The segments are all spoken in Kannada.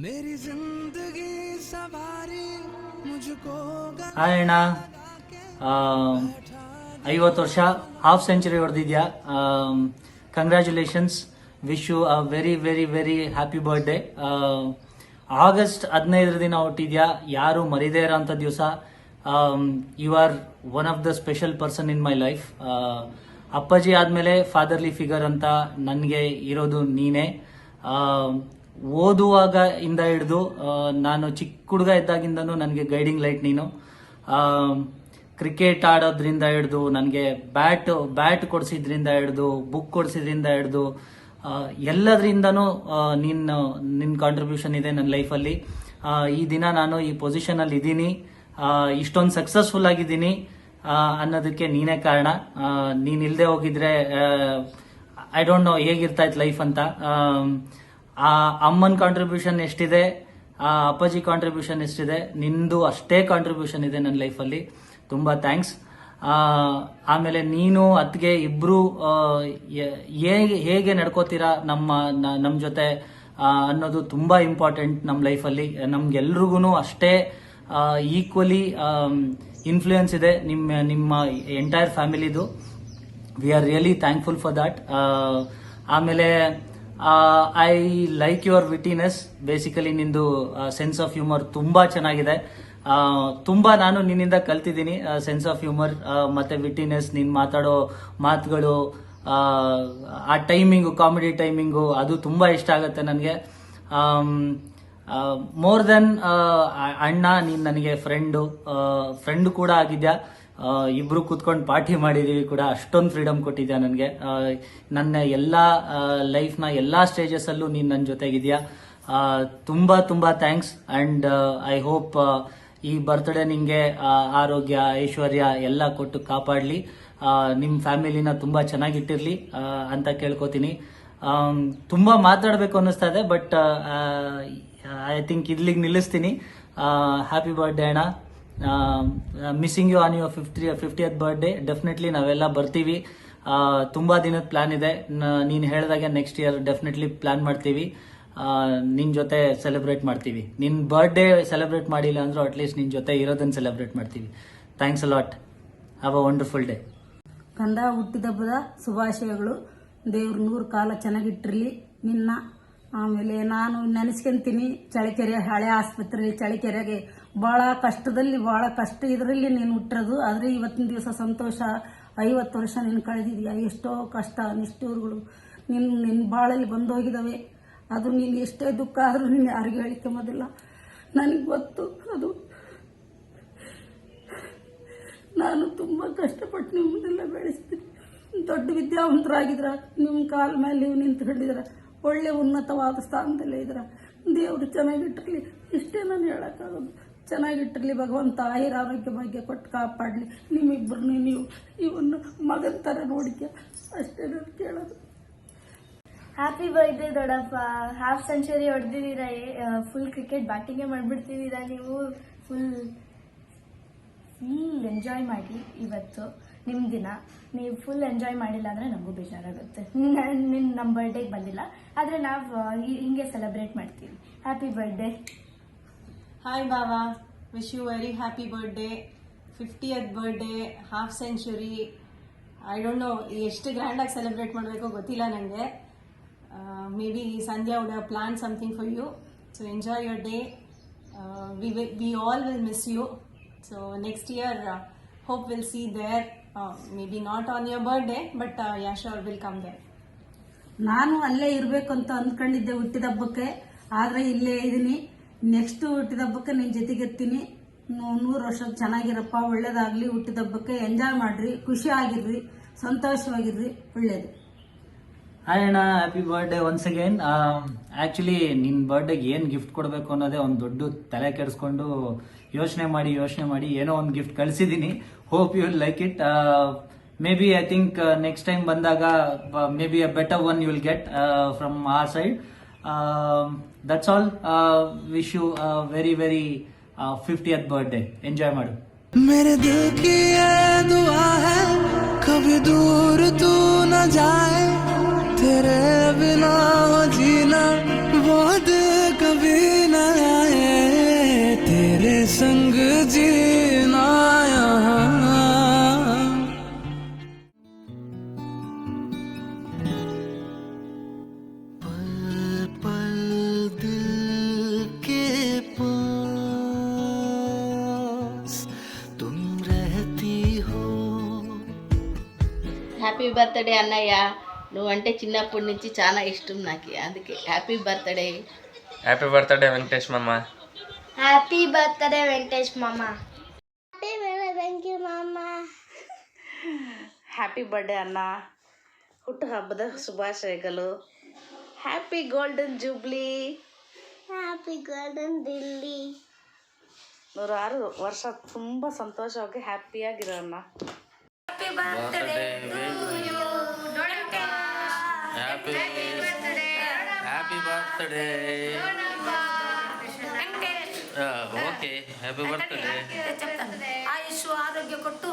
मेरी जिंदगी सवारी मुझको ಹಾಯ್ ಅಣ್ಣ, 50 ವರ್ಷ ಹಾಫ್ ಸೆಂಚುರಿ ಹೊಡೆದಿದ್ಯಾ. Congratulations, wish you a very very very happy birthday. August 15 ದಿನ ಹುಟ್ಟಿದ್ಯಾ, ಯಾರು ಮರಿದೇ ಇರೋಂಥ ದಿವಸ. You are one of the special person in my life. ಅಪ್ಪಾಜಿ ಆದಮೇಲೆ ಫಾದರ್ಲಿ ಫಿಗರ್ ಅಂತ ನನಗೆ ಇರೋದು ನೀನೇ. ಓದುವಾಗ ಇಂದ ಹಿಡಿದು ನಾನು ಚಿಕ್ಕ ಹುಡುಗ ಇದ್ದಾಗಿಂದನೂ ನನಗೆ ಗೈಡಿಂಗ್ ಲೈಟ್ ನೀನು. ಕ್ರಿಕೆಟ್ ಆಡೋದ್ರಿಂದ ಹಿಡಿದು ನನಗೆ ಬ್ಯಾಟ್ ಕೊಡಿಸಿದ್ರಿಂದ ಹಿಡಿದು ಬುಕ್ ಕೊಡಿಸಿದ್ರಿಂದ ಹಿಡಿದು ಎಲ್ಲದರಿಂದನೂ ನಿನ್ನ ಕಾಂಟ್ರಿಬ್ಯೂಷನ್ ಇದೆ ನನ್ನ ಲೈಫಲ್ಲಿ. ಈ ದಿನ ನಾನು ಈ ಪೊಸಿಷನಲ್ಲಿ ಇದ್ದೀನಿ, ಇಷ್ಟೊಂದು ಸಕ್ಸಸ್ಫುಲ್ ಆಗಿದ್ದೀನಿ ಅನ್ನೋದಕ್ಕೆ ನೀನೇ ಕಾರಣ. ನೀನು ಇಲ್ಲದೆ ಹೋಗಿದ್ರೆ ಐ ಡೋಂಟ್ ನೋ ಹೇಗಿರ್ತಾ ಇತ್ತು ಲೈಫ್ ಅಂತ. ಅಮ್ಮನ ಕಾಂಟ್ರಿಬ್ಯೂಷನ್ ಎಷ್ಟಿದೆ, ಅಪ್ಪಾಜಿ ಕಾಂಟ್ರಿಬ್ಯೂಷನ್ ಎಷ್ಟಿದೆ, ನಿಂದು ಅಷ್ಟೇ ಕಾಂಟ್ರಿಬ್ಯೂಷನ್ ಇದೆ ನನ್ನ ಲೈಫಲ್ಲಿ. ತುಂಬ ಥ್ಯಾಂಕ್ಸ್. ಆಮೇಲೆ ನೀನು ಅತ್ತಿಗೆ ಇಬ್ರು ಹೇಗೆ ನಡ್ಕೋತೀರಾ ನಮ್ಮ ಜೊತೆ ಅನ್ನೋದು ತುಂಬ ಇಂಪಾರ್ಟೆಂಟ್ ನಮ್ಮ ಲೈಫಲ್ಲಿ. ನಮ್ಗೆಲ್ರಿಗೂ ಅಷ್ಟೇ ಈಕ್ವಲಿ ಇನ್ಫ್ಲೂಯೆನ್ಸ್ ಇದೆ ನಿಮ್ಮ ಎಂಟೈರ್ ಫ್ಯಾಮಿಲಿದು. We are really thankful for that. ಆಮೇಲೆ I like your wittiness. Basically ನಿಂದು ಸೆನ್ಸ್ ಆಫ್ ಹ್ಯೂಮರ್ ತುಂಬಾ ಚೆನ್ನಾಗಿದೆ. ತುಂಬಾ ನಾನು ನಿನ್ನಿಂದ ಕಲ್ತಿದ್ದೀನಿ ಸೆನ್ಸ್ ಆಫ್ ಹ್ಯೂಮರ್ ಮತ್ತೆ ವಿಟಿನೆಸ್. ನೀನು ಮಾತಾಡೋ ಮಾತುಗಳು, ಆ ಟೈಮಿಂಗು, ಕಾಮಿಡಿ ಟೈಮಿಂಗು, ಅದು ತುಂಬಾ ಇಷ್ಟ ಆಗುತ್ತೆ ನನಗೆ. ಮೋರ್ ದೆನ್ ಅಣ್ಣ, ನೀನು ನನಗೆ ಫ್ರೆಂಡ್ ಕೂಡ ಆಗಿದ್ಯಾ. ಇಬ್ರು ಕೂತ್ಕೊಂಡು ಪಾರ್ಟಿ ಮಾಡಿದೀವಿ ಕೂಡ. ಅಷ್ಟೊಂದು ಫ್ರೀಡಮ್ ಕೊಟ್ಟಿದ್ಯಾ ನನಗೆ. ನನ್ನ ಎಲ್ಲ ಲೈಫ್ನ ಎಲ್ಲ ಸ್ಟೇಜಸ್ಸಲ್ಲೂ ನೀನು ನನ್ನ ಜೊತೆಗಿದ್ಯಾ. ತುಂಬ ತುಂಬ ಥ್ಯಾಂಕ್ಸ್. ಆ್ಯಂಡ್ ಐ ಹೋಪ್ ಈ ಬರ್ತ್ಡೇ ನಿಂಗೆ ಆರೋಗ್ಯ, ಐಶ್ವರ್ಯ ಎಲ್ಲ ಕೊಟ್ಟು ಕಾಪಾಡಲಿ, ನಿಮ್ಮ ಫ್ಯಾಮಿಲಿನ ತುಂಬ ಚೆನ್ನಾಗಿಟ್ಟಿರಲಿ ಅಂತ ಕೇಳ್ಕೊತೀನಿ. ತುಂಬ ಮಾತಾಡಬೇಕು ಅನ್ನಿಸ್ತಾ ಇದೆ, ಬಟ್ ಐ ಥಿಂಕ್ ಇಲ್ಲಿಗೆ ನಿಲ್ಲಿಸ್ತೀನಿ. ಹ್ಯಾಪಿ ಬರ್ಡೇ ಅಣ್ಣ. Missing you on your 50th birthday. Definitely ನಾವೆಲ್ಲ ಬರ್ತೀವಿ. ತುಂಬ ದಿನದ ಪ್ಲಾನ್ ಇದೆ. ನೀನು ಹೇಳಿದಾಗೆ ನೆಕ್ಸ್ಟ್ ಇಯರ್ ಡೆಫಿನೆಟ್ಲಿ ಪ್ಲಾನ್ ಮಾಡ್ತೀವಿ. ನಿನ್ನ ಜೊತೆ ಸೆಲೆಬ್ರೇಟ್ ಮಾಡ್ತೀವಿ. ನಿನ್ನ ಬರ್ಡೇ ಸೆಲೆಬ್ರೇಟ್ ಮಾಡಿಲ್ಲ ಅಂದ್ರೂ ಅಟ್ಲೀಸ್ಟ್ ನಿನ್ನ ಜೊತೆ ಇರೋದನ್ನು ಸೆಲೆಬ್ರೇಟ್ ಮಾಡ್ತೀವಿ. Thanks a lot. Have a wonderful day. ಕಂದ ಹುಟ್ಟಿದಬ್ಬದ ಶುಭಾಶಯಗಳು. ದೇವ್ರು 100 ಕಾಲ ಚೆನ್ನಾಗಿಟ್ಟಿರಲಿ ನಿನ್ನ. ಆಮೇಲೆ ನಾನು ನೆನೆಸ್ಕೊಂತೀನಿ, ಚಳ್ಳಕೆರೆ ಹಳೆ ಆಸ್ಪತ್ರೆ, ಚಳ್ಳಕೆರೆಗೆ ಭಾಳ ಕಷ್ಟ ಇದರಲ್ಲಿ ನೀನು ಹುಟ್ಟಿರೋದು. ಆದರೆ ಇವತ್ತಿನ ದಿವಸ ಸಂತೋಷ. 50 ವರ್ಷ ನೀನು ಕಳೆದಿದೆಯಾ. ಎಷ್ಟೋ ಕಷ್ಟ ನಿಷ್ಠೂರುಗಳು ನಿನ್ನ ಬಾಳಲ್ಲಿ ಬಂದೋಗಿದ್ದಾವೆ. ಅದು ನೀನು ಎಷ್ಟೇ ದುಃಖ ಆದರೂ ನೀನು ಯಾರಿಗೂ ಹೇಳಿಕೊಂಬೋದಿಲ್ಲ. ನನಗೆ ಗೊತ್ತು ಅದು. ನಾನು ತುಂಬ ಕಷ್ಟಪಟ್ಟು ನಿಮ್ಮನ್ನೆಲ್ಲ ಬೆಳೆಸ್ತೀನಿ. ದೊಡ್ಡ ವಿದ್ಯಾವಂತರಾಗಿದ್ರ, ನಿಮ್ಮ ಕಾಲ ಮೇಲೆ ನೀವು ನಿಂತ್ಕೊಂಡಿದ್ರ, ಒಳ್ಳೆ ಉನ್ನತವಾದ ಸ್ಥಾನದಲ್ಲೇ ಇದ್ರ. ದೇವರು ಚೆನ್ನಾಗಿಟ್ಟಿರಲಿ, ಇಷ್ಟೇ ನಾನು ಹೇಳೋಕ್ಕಾಗೋದು. ಚೆನ್ನಾಗಿಟ್ಟಿರಲಿ ಭಗವಂತ. ಆರೋಗ್ಯ ಭಾಗ್ಯ ಕೊಟ್ಟು ಕಾಪಾಡಲಿ. ನಿಮ್ಮಿಬ್ಬರನ್ನು ನೀವು ಇವನ್ನು ಮಗನ ಥರ ನೋಡಿಕೆ, ಅಷ್ಟೇ ನಾನು ಕೇಳೋದು. ಹ್ಯಾಪಿ ಬರ್ಡೇ ದೊಡ್ಡಪ್ಪ. ಹಾಫ್ ಸೆಂಚುರಿ ಹೊಡೆದಿದ್ದೀರಾ. ಫುಲ್ ಕ್ರಿಕೆಟ್ ಬ್ಯಾಟಿಂಗೇ ಮಾಡಿಬಿಡ್ತಿದ್ದೀರಾ ನೀವು. ಫುಲ್ ಎಂಜಾಯ್ ಮಾಡಿ. ಇವತ್ತು ನಿಮ್ಮ ದಿನ. ನೀವು ಫುಲ್ ಎಂಜಾಯ್ ಮಾಡಿಲ್ಲ ಅಂದರೆ ನಮಗೂ ಬೇಜಾರಾಗುತ್ತೆ. ನಮ್ಮ ಬರ್ಡೇಗೆ ಬಂದಿಲ್ಲ, ಆದರೆ ನಾವು ಹಿಂಗೆ ಸೆಲೆಬ್ರೇಟ್ ಮಾಡ್ತೀವಿ. Happy birthday. ಹಾಯ್ ಬಾವಾ, wish you very happy birthday. 50th birthday, half century. I don't know ಎಷ್ಟು ಗ್ರ್ಯಾಂಡಾಗಿ ಸೆಲೆಬ್ರೇಟ್ ಮಾಡಬೇಕೋ ಗೊತ್ತಿಲ್ಲ ನನಗೆ. Maybe Sandhya would have plan something for you. So enjoy your day. We all will miss you. So next year hope will see there. maybe not on your birthday, but yeah, sure, we'll come there. ನಾನು ಅಲ್ಲೇ ಇರಬೇಕು ಅಂತ ಅಂದ್ಕೊಂಡಿದ್ದೆ ಹುಟ್ಟಿದಬ್ಬಕ್ಕೆ, ಆದರೆ ಇಲ್ಲೇ ಇದ್ದೀನಿ. ನೆಕ್ಸ್ಟ್ ಹುಟ್ಟಿದಬ್ಬಕ್ಕೆ ನಿನ್ನ ಜೊತೆಗೆತ್ತೀನಿ. 100 ವರ್ಷ ಚೆನ್ನಾಗಿರಪ್ಪ, ಒಳ್ಳೇದಾಗಲಿ. ಹುಟ್ಟಿದಬ್ಬಕ್ಕೆ ಎಂಜಾಯ್ ಮಾಡಿರಿ, ಖುಷಿಯಾಗಿರ್ರಿ, ಸಂತೋಷವಾಗಿರ್ರಿ, ಒಳ್ಳೇದು. ಹಾಯ್ ಅಣ್ಣ, happy birthday once again. Actually ನಿನ್ನ ಬರ್ಡೇಗೆ ಏನು ಗಿಫ್ಟ್ ಕೊಡಬೇಕು ಅನ್ನೋದೇ ಒಂದು ದೊಡ್ಡ ತಲೆ ಕೆಡಿಸ್ಕೊಂಡು ಯೋಚನೆ ಮಾಡಿ ಏನೋ ಒಂದು ಗಿಫ್ಟ್ ಕಳಿಸಿದ್ದೀನಿ. Hope you will like it. Maybe I think next time ಬಂದಾಗ maybe a better one you will get from our side. That's all. Wish you very very 50th birthday. Enjoy ಮಾಡು. मेरे दिल की ये दुआ है, कभी दूर तू न जाए, तेरे बिना जीना वो दिल कभी न संग जीना यहाँ पल पल दिल के पास तुम रहती हो హ్యాపీ బర్త్డే అన్నయ్య, నువ్వంటే చిన్నప్పటి నుంచి చాలా ఇష్టం నాకు, అందుకే happy birthday. Happy birthday Venkatesh మామ. హ్యాపీ బర్త్డే వెంకటేష్ మామ. హ్యాపీ బర్త్డే అన్న, ಹುಟ್ಟುಹಬ್ಬದ ಶುಭಾಶಯಗಳು. Happy golden jubilee. Happy golden ದಿಲ್ಲಿ. 106 ವರ್ಷ ತುಂಬ ಸಂತೋಷವಾಗಿ ಹ್ಯಾಪಿಯಾಗಿರೋ ಅಣ್ಣ. Happy birthday. Okay, happy birthday. ಆಯುಷು ಆರೋಗ್ಯ ಕೊಟ್ಟು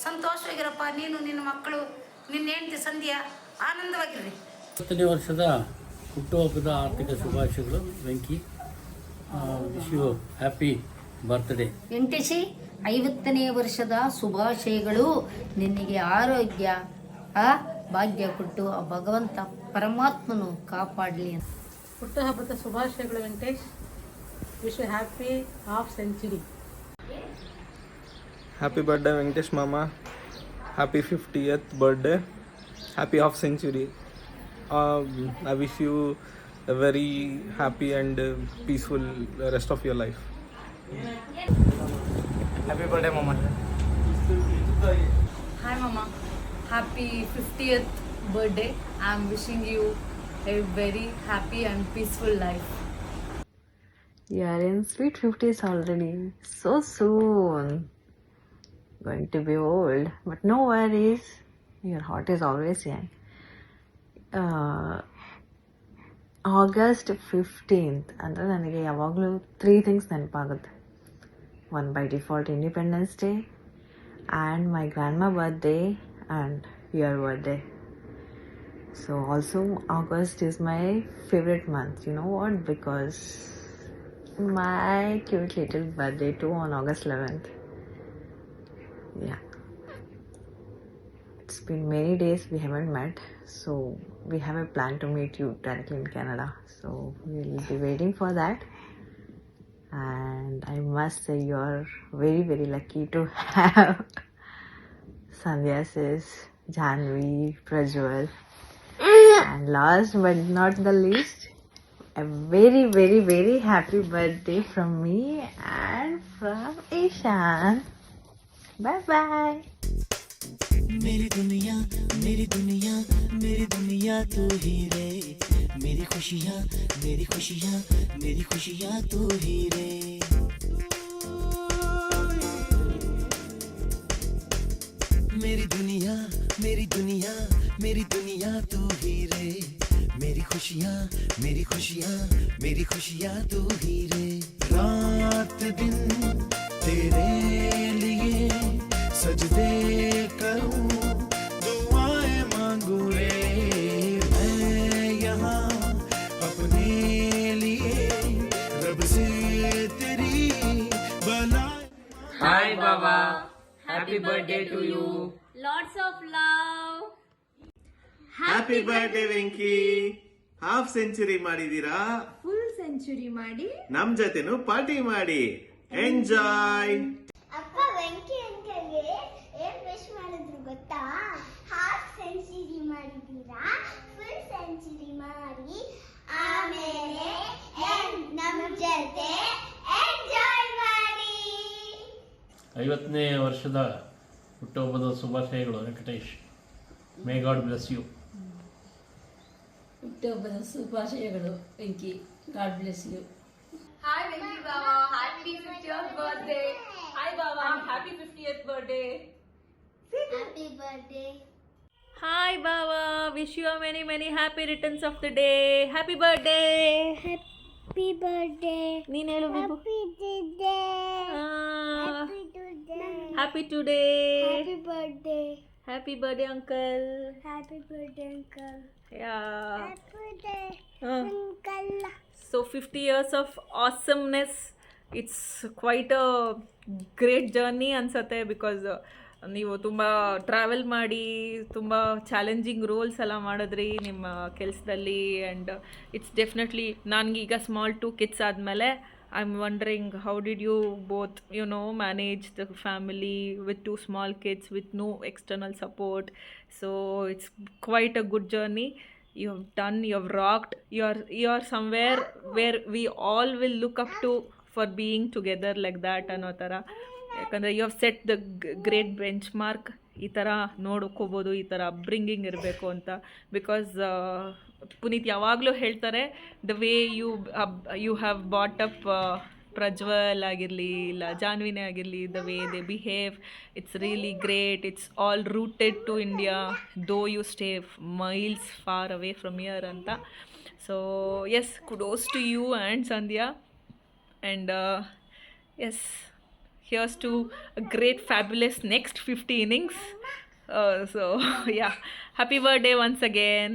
ಸಂತೋಷವಾಗಿರಪ್ಪ. ನೀನು ನಿನ್ನ ಮಕ್ಕಳು ನಿನ್ನ ಹೆಂಡತಿ ಸಂಧ್ಯಾ ಆನಂದವಾಗಿರ್ರಿ. 20ನೇ ವರ್ಷದ ಹುಟ್ಟುಹಬ್ಬದ ಆರ್ಥಿಕ ಶುಭಾಶಯಗಳು Venki. Wish you happy birthday. ವೆಂಕಟೇಶಿ, 50ನೇ ವರ್ಷದ ಶುಭಾಶಯಗಳು. ನಿನಗೆ ಆರೋಗ್ಯ ಭಾಗ್ಯ ಕೊಟ್ಟು ಆ ಭಗವಂತ ಪರಮಾತ್ಮನು ಕಾಪಾಡಲಿ. ಹುಟ್ಟುಹಬ್ಬದ ಶುಭಾಶಯಗಳು Venkatesh. Wish happy half century. Happy birthday Venkatesh Mama. Happy 50th birthday. Happy half century. I wish you a very happy and peaceful rest of your life. Happy birthday మామ. Hi Mama, happy 50th birthday. I'm wishing you a very happy and peaceful life. You are in sweet 50s already. So soon. Going to be old. But no worries. Your heart is always young. August 15th. ಅಂದರೆ ನನಗೆ ಯಾವಾಗಲೂ 3 ಥಿಂಗ್ಸ್ ನೆನಪಾಗುತ್ತೆ. One by default Independence Day, and my grandma birthday, and your birthday. So also August is my favorite month. You know what? Because my cute little birthday too on August 11th. Yeah. It's been many days we haven't met, so we have a plan to meet you directly in Canada. So we'll be waiting for that. And I must say you're very, very lucky to have Sandhya sis, Janvi, Prajwal. And last but not the least, a very, very, very happy birthday from me and from Ishan. Bye bye. मेरी दुनिया मेरी दुनिया मेरी दुनिया तू ही रे मेरी खुशियाँ मेरी खुशियाँ मेरी खुशियाँ तू ही रे मेरी दुनिया मेरी दुनिया मेरी दुनिया तू ही रे मेरी खुशियाँ मेरी खुशियाँ मेरी खुशियाँ तू ही रे रात दिन तेरे लिए सजदे करूं दुआएं मांगू रे मैं यहाँ अपने लिए रब से तेरी बला. Hi Baba, happy birthday to you. Lots of love. Happy birthday Venky. Half century ಮಾಡಿದೀರಾ, ಫುಲ್ ಸೆಂಚುರಿ ಮಾಡಿ ನಮ್ ಜೊತೆನೂ ಪಾರ್ಟಿ ಮಾಡಿ. ಎಂಜಾಯ್. ಅಪ್ಪ ವೆಂಕಿ ಅಂಕಲ್ಗೆ ಏನ್ ವಿಶ್ ಮಾಡಿದ್ರು ಗೊತ್ತಾ? ಹಾಫ್ ಸೆಂಚುರಿ ಮಾಡಿದೀರಾ, ಫುಲ್ ಸೆಂಚುರಿ ಮಾಡಿ ಆಮೇಲೆ ನಮ್ ಜೊತೆ ಎಂಜಾಯ್ ಮಾಡಿ. 50ನೇ ವರ್ಷದ ಹುಟ್ಟುಹಬ್ಬದ ಶುಭಾಶಯಗಳು Venkatesh. May God bless you. ಹುಟ್ಟುಹಬ್ಬದ ಶುಭಾಶಯಗಳು Venki. God bless you. Hi Venki Baba, happy 50th birthday. Hi Baba, happy 50th birthday. Happy birthday. Hi Baba, wish you a many many happy returns of the day. Happy birthday. Happy birthday. ನೀನು ಹೇಳು Bibhu. Happy today. Happy today. Happy birthday. Happy birthday uncle. Happy birthday uncle. Yeah. Happy birthday Uh. uncle. So 50 years of awesomeness it's quite a great journey ಅನಿಸುತ್ತೆ. ಬಿಕಾಸ್ ನೀವು ತುಂಬ ಟ್ರಾವೆಲ್ ಮಾಡಿ ತುಂಬ ಚಾಲೆಂಜಿಂಗ್ ರೋಲ್ಸ್ ಎಲ್ಲ ಮಾಡಿದ್ರಿ ನಿಮ್ಮ ಕೆಲಸದಲ್ಲಿ. ಆ್ಯಂಡ್ ಇಟ್ಸ್ ಡೆಫಿನೆಟ್ಲಿ ನನಗೀಗ ಸ್ಮಾಲ್ 2 kids ಆದಮೇಲೆ I am wondering how did you both manage the family with 2 small kids with no external support. So it's quite a good journey you have done. You have rocked. You are somewhere where we all will look up to for being together like that ಅನ್ನೋ ಥರ. ಯಾಕಂದರೆ you have set the great benchmark. ಈ ಥರ ನೋಡ್ಕೋಬೋದು, ಈ ಥರ ಅಪ್ಬ್ರಿಂಗಿಂಗ್ ಇರಬೇಕು ಅಂತ. ಬಿಕಾಸ್ ಪುನೀತ್ ಯಾವಾಗಲೂ ಹೇಳ್ತಾರೆ, the way you have brought up Prajwal ಆಗಿರಲಿ, ಇಲ್ಲ ಜಾನ್ವಿನೇ ಆಗಿರಲಿ, the way they behave, it's really great. It's all rooted to India though you stay miles far away from here ಅಂತ. So yes, kudos to you and Sandhya. And yes, here's to a great fabulous next 50 innings. So yeah, happy birthday once again.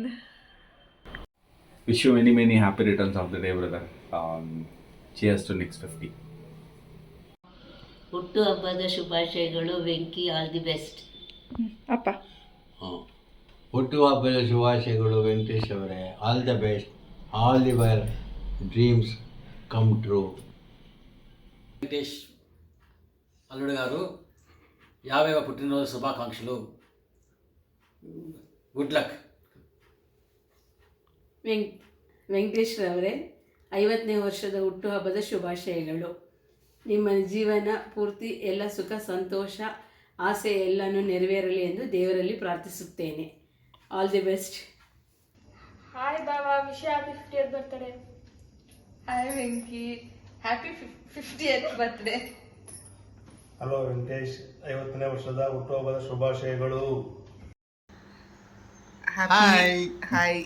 Wish you many happy returns of the day, brother. Cheers to next 50. ಹುಟ್ಟು ಹಬ್ಬದ ಶುಭಾಶಯಗಳು ವೆಂಕಿ. ಆಲ್ ದಿ ಬೆಸ್ಟ್ ಅಪ್ಪ. ಹುಟ್ಟು ಹಬ್ಬದ ಶುಭಾಶಯಗಳು ವೆಂಕಟೇಶ್ ಅವರೇ. All the best. All your dreams come true. Venkatesh ಅಲ್ಲುಡಿ గారు ಯಾವ್ಯಾವ ಪುಟ್ಟಿನರೋಜು ಶುಭಾಕಾಂಕ್ಷಲು. Good luck. ವೆಂಕಟೇಶ್ವರವರೇ, 50ನೇ ವರ್ಷದ ಹುಟ್ಟುಹಬ್ಬದ ಶುಭಾಶಯಗಳು. ನಿಮ್ಮ ಜೀವನ ಪೂರ್ತಿ ಎಲ್ಲ ಸುಖ ಸಂತೋಷ ಆಸೆ ಎಲ್ಲನೂ ನೆರವೇರಲಿ ಎಂದು ದೇವರಲ್ಲಿ ಪ್ರಾರ್ಥಿಸುತ್ತೇನೆ. All the best. ಹಾಯ್ ಬಾಬಾ, wish happy 50th birthday. Hi Venki, happy 50th birthday. Hello Venkatesh, 50ನೇ ವರ್ಷದ ಹುಟ್ಟುಹಬ್ಬದ ಶುಭಾಶಯಗಳು. Hi,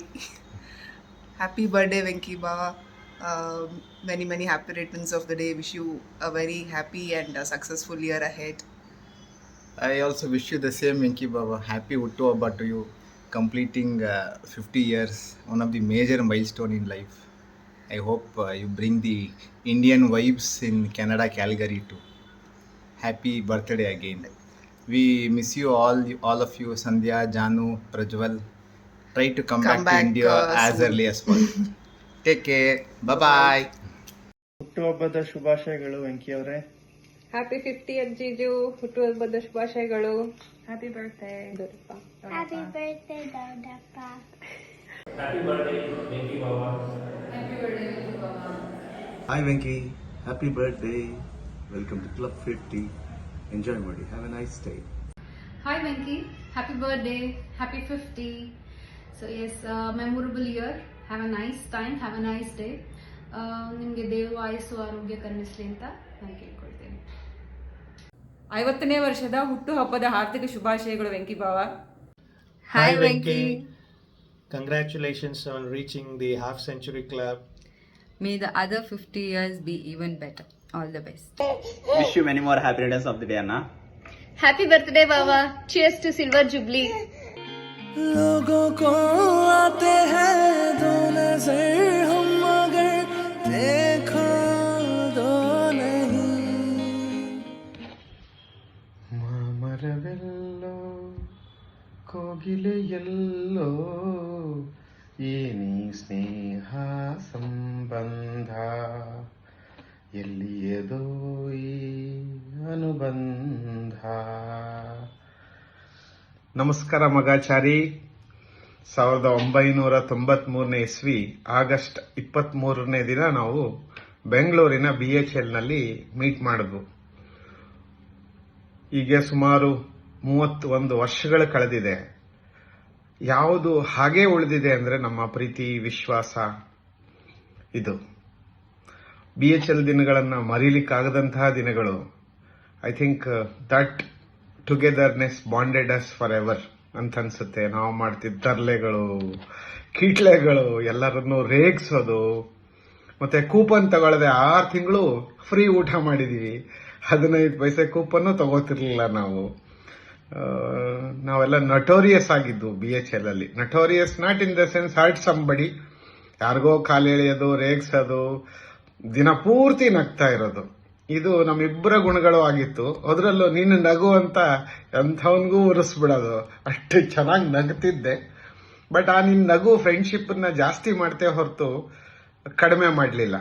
happy birthday Venky Bawa. many happy returns of the day. Wish you a very happy and successful year ahead. I also wish you the same, Venki Baba. Happy Huttu Habba to you, completing 50 years, one of the major milestone in life. I hope you bring the Indian vibes in Canada, Calgary too. Happy birthday again. We miss you all of you, Sandhya, Janu, Prajwal. Try to come back to India as early as possible. Take care. Bye-bye. ಹುಟ್ಟುಹಬ್ಬದ ಶುಭಾಶಯಗಳು ವೆಂಕಿ ಅವರೇ. Happy 50th jiju. ಹುಟ್ಟುಹಬ್ಬದ ಶುಭಾಶಯಗಳು. ಹ್ಯಾಪಿ ಬರ್ತ್ಡೇ ದೊಡ್ಡಪ್ಪ. ಹ್ಯಾಪಿ ಬರ್ತ್ಡೇ ದೊಡ್ಡಪ್ಪ. Happy birthday Venky Baba. Happy birthday Venky Baba. Hi Venki, happy birthday. Welcome to Club 50. Enjoy Modi. Have a nice day. Hi Venki, happy birthday, happy 50. So yes, memorable year. Have a nice time, have a nice day. ನಿಮಗೆ ದೇವರು ಆಯುಸ್ಸು ಆರೋಗ್ಯ ಕರುಣಿಸಲಿ ಅಂತ ನಾನು ಕೇಳ್ಕೊಳ್ತೇನೆ. 50ನೇ ವರ್ಷದ ಹುಟ್ಟುಹಬ್ಬದ ಹಾರ್ದಿಕ ಶುಭಾಶಯಗಳು ವೆಂಕಿ ಬಾವಾ. Hi Venki. Congratulations on reaching the half century club. May the other 50 years be even better. All the best. Wish you many more happy returns of the day, Anna. Happy birthday Baba. Cheers to Silver Jubilee. लोगों को आते हैं दो नजर, हम मगर देखो दो नहीं. ಮಾಮರವೆಲ್ಲೋ ಕೋಗಿಲೆಯಲ್ಲೋ ಏನಿ ಸ್ನೇಹ ಸಂಬಂಧ, ಎಲ್ಲಿಯದೋ ಈ ಅನುಬಂಧ. ನಮಸ್ಕಾರ ಮಗಾಚಾರಿ. 1993 ಇಸ್ವಿ ಆಗಸ್ಟ್ 23ನೇ ದಿನ ನಾವು ಬೆಂಗಳೂರಿನ BHLನಲ್ಲಿ ಮೀಟ್ ಮಾಡಿದ್ವು. ಈಗ ಸುಮಾರು 31 ವರ್ಷಗಳು ಕಳೆದಿದೆ. ಯಾವುದು ಹಾಗೇ ಉಳಿದಿದೆ ಅಂದರೆ ನಮ್ಮ ಪ್ರೀತಿ, ವಿಶ್ವಾಸ. ಇದು BHL ದಿನಗಳನ್ನು ಮರೀಲಿಕ್ಕಾಗದಂತಹ ದಿನಗಳು. I think that togetherness bonded us for ever ಅಂತ ಅನ್ಸುತ್ತೆ. ನಾವು ಮಾಡ್ತಿದ್ದ ತರ್ಲೆಗಳು, ಕೀಟ್ಲೆಗಳು, ಎಲ್ಲರನ್ನೂ ರೇಗಿಸೋದು, ಮತ್ತೆ ಕೂಪನ್ ತಗೊಳ್ಳದೆ 6 ತಿಂಗಳು ಫ್ರೀ ಊಟ ಮಾಡಿದೀವಿ. 15 ಪೈಸೆ ಕೂಪನ್ನು ತಗೋತಿರ್ಲಿಲ್ಲ ನಾವು. ನಾವೆಲ್ಲ ನಟೋರಿಯಸ್ ಆಗಿದ್ದು BHL ಅಲ್ಲಿ. Notorious not in the sense hurt somebody, ಯಾರಿಗೋ ಕಾಲು ಎಳೆಯೋದು, ರೇಗಿಸೋದು, ದಿನ ಪೂರ್ತಿ ನಗ್ತಾ ಇರೋದು. ಇದು ನಮ್ಮಿಬ್ಬರ ಗುಣಗಳು ಆಗಿತ್ತು. ಅದರಲ್ಲೂ ನೀನು ನಗು ಅಂತ ಎಂಥವನಿಗೂ ಉರಿಸ್ಬಿಡೋದು, ಅಷ್ಟು ಚೆನ್ನಾಗಿ ನಗ್ತಿದ್ದೆ. ಬಟ್ ಆ ನಿನ್ನ ನಗು ಫ್ರೆಂಡ್ಶಿಪ್ಪನ್ನ ಜಾಸ್ತಿ ಮಾಡ್ತೇ ಹೊರತು ಕಡಿಮೆ ಮಾಡಲಿಲ್ಲ.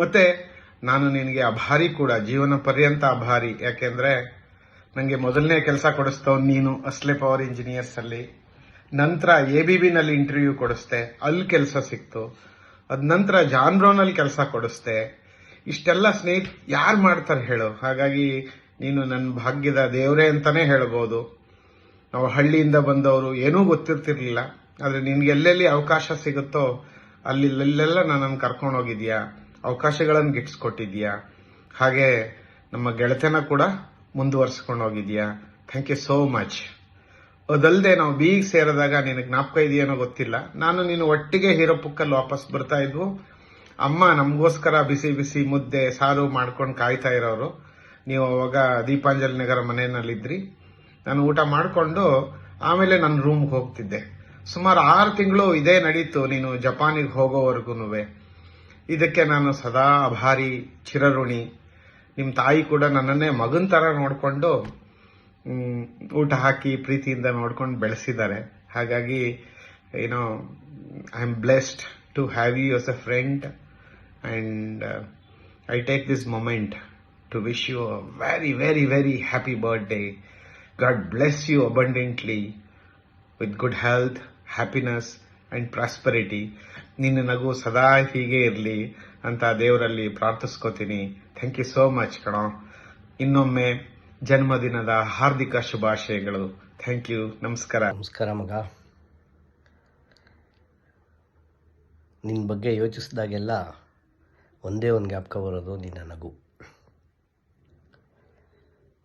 ಮತ್ತೆ ನಾನು ನಿನಗೆ ಅಭಾರಿ ಕೂಡ, ಜೀವನ ಪರ್ಯಂತ ಅಭಾರಿ. ಯಾಕೆಂದ್ರೆ ನನಗೆ ಮೊದಲನೇ ಕೆಲಸ ಕೊಡಿಸ್ತವ್ ನೀನು ಅಸ್ಲೆ ಪವರ್ ಇಂಜಿನಿಯರ್ಸ್ ಅಲ್ಲಿ. ನಂತರ ABBನಲ್ಲಿ ಇಂಟರ್ವ್ಯೂ ಕೊಡಿಸ್ದೆ, ಅಲ್ಲಿ ಕೆಲಸ ಸಿಕ್ತು. ಅದ ನಂತರ ಜಾನ್ ಬ್ರೌನಲ್ಲಿ ಕೆಲಸ ಕೊಡಿಸ್ದೆ. ಇಷ್ಟೆಲ್ಲ ಯಾರು ಮಾಡ್ತಾರೆ ಹೇಳು? ಹಾಗಾಗಿ ನೀನು ನನ್ನ ಭಾಗ್ಯದ ದೇವರೇ ಅಂತಾನೆ ಹೇಳ್ಬೋದು. ನಾವು ಹಳ್ಳಿಯಿಂದ ಬಂದವರು, ಏನೂ ಗೊತ್ತಿರ್ತಿರ್ಲಿಲ್ಲ. ಆದರೆ ನಿನ್ಗೆ ಎಲ್ಲೆಲ್ಲಿ ಅವಕಾಶ ಸಿಗುತ್ತೋ ಅಲ್ಲೆಲ್ಲ ನನ್ನನ್ನು ಕರ್ಕೊಂಡು ಹೋಗಿದ್ಯಾ, ಅವಕಾಶಗಳನ್ನು ಗಿಟ್ಸ್ಕೊಟ್ಟಿದ್ಯಾ. ಹಾಗೆ ನಮ್ಮ ಗೆಳತನ ಕೂಡ ಮುಂದುವರ್ಸ್ಕೊಂಡು ಹೋಗಿದ್ಯಾ. Thank you so much. ಅದಲ್ಲದೆ ನಾವು ಬೀಗ್ ಸೇರಿದಾಗ ನಿನಗೆ ಜ್ಞಾಪಕ ಇದೆಯೇನೋ ಗೊತ್ತಿಲ್ಲ, ನಾನು ನೀನು ಒಟ್ಟಿಗೆ ಹೀರೋಪುಕ್ಕಲ್ಲಿ ವಾಪಸ್ ಬರ್ತಾ ಇದ್ವು. ಅಮ್ಮ ನಮಗೋಸ್ಕರ ಬಿಸಿ ಬಿಸಿ ಮುದ್ದೆ ಸಾರು ಮಾಡ್ಕೊಂಡು ಕಾಯ್ತಾ ಇರೋರು. ನೀವು ಅವಾಗ ದೀಪಾಂಜಲಿ ನಗರ ಮನೆಯಲ್ಲಿದ್ರಿ. ನಾನು ಊಟ ಮಾಡಿಕೊಂಡು ಆಮೇಲೆ ನನ್ನ ರೂಮ್ಗೆ ಹೋಗ್ತಿದ್ದೆ. ಸುಮಾರು 6 ತಿಂಗಳು ಇದೇ ನಡೀತು, ನೀನು ಜಪಾನಿಗೆ ಹೋಗೋವರೆಗೂ. ಇದಕ್ಕೆ ನಾನು ಸದಾ ಅಭಾರಿ, ಚಿರಋಣಿ. ನಿಮ್ಮ ತಾಯಿ ಕೂಡ ನನ್ನನ್ನೇ ಮಗನ ಥರ ನೋಡಿಕೊಂಡು ಊಟ ಹಾಕಿ ಪ್ರೀತಿಯಿಂದ ನೋಡ್ಕೊಂಡು ಬೆಳೆಸಿದ್ದಾರೆ. ಹಾಗಾಗಿ ಏನೋ I am blessed to have you as a friend. And I take this moment to wish you a very, very, very happy birthday. God bless you abundantly with good health, happiness and prosperity. ನಿನ್ನ ನಗು ಸದಾ ಹೀಗೆ ಇರಲಿ ಅಂತ ದೇವರಲ್ಲಿ ಪ್ರಾರ್ಥಿಸ್ಕೋತೀನಿ. ಥ್ಯಾಂಕ್ ಯು ಸೋ ಮಚ್ ಕಣೋ. ಇನ್ನೊಮ್ಮೆ ಜನ್ಮದಿನದ ಹಾರ್ದಿಕ ಶುಭಾಶಯಗಳು. Thank you. ನಮಸ್ಕಾರ. ನಮಸ್ಕಾರ ಮಗ. ನಿನ್ನ ಬಗ್ಗೆ ಯೋಚಿಸಿದಾಗೆಲ್ಲ ಒಂದೇ ಒಂದು ಜ್ಞಾಪಕ ಬರೋದು ನಿನ್ನ ನಗು.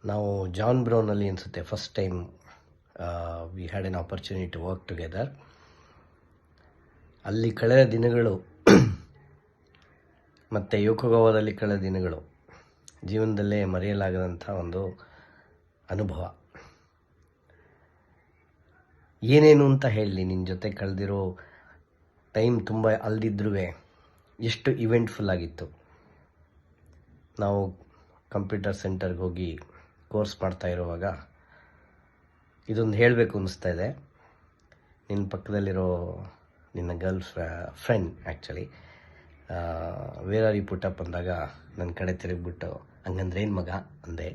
ನಾವು ಜಾನ್ ಬ್ರೌನಲ್ಲಿ ಅನಿಸುತ್ತೆ first time we had an opportunity to work together. ಅಲ್ಲಿ ಕಳೆದ ದಿನಗಳು ಮತ್ತು ಯೋಕೋಗಾವಾದಲ್ಲಿ ಕಳೆದ ದಿನಗಳು ಜೀವನದಲ್ಲೇ ಮರೆಯಲಾಗದಂಥ ಒಂದು ಅನುಭವ. ಏನೇನು ಅಂತ ಹೇಳಲಿ, ನಿನ್ನ ಜೊತೆ ಕಳೆದಿರೋ ಟೈಮ್ ತುಂಬ ಅಲ್ದಿದ್ರೂ ಎಷ್ಟು ಇವೆಂಟ್ಫುಲ್ ಆಗಿತ್ತು. ನಾವು ಕಂಪ್ಯೂಟರ್ ಸೆಂಟರ್ಗೆ ಹೋಗಿ ಕೋರ್ಸ್ ಮಾಡ್ತಾ ಇರುವಾಗ ಇದೊಂದು ಹೇಳಬೇಕು ಅನ್ನಿಸ್ತಾ ಇದೆ. ನಿನ್ನ ಪಕ್ಕದಲ್ಲಿರೋ ನಿನ್ನ girlfriend actually where are you put up ಅಂದಾಗ ನನ್ನ ಕಡೆ ತಿರುಗಿಬಿಟ್ಟು ಹಂಗಂದ್ರೆ ಏನು ಮಗ ಅಂದೆ.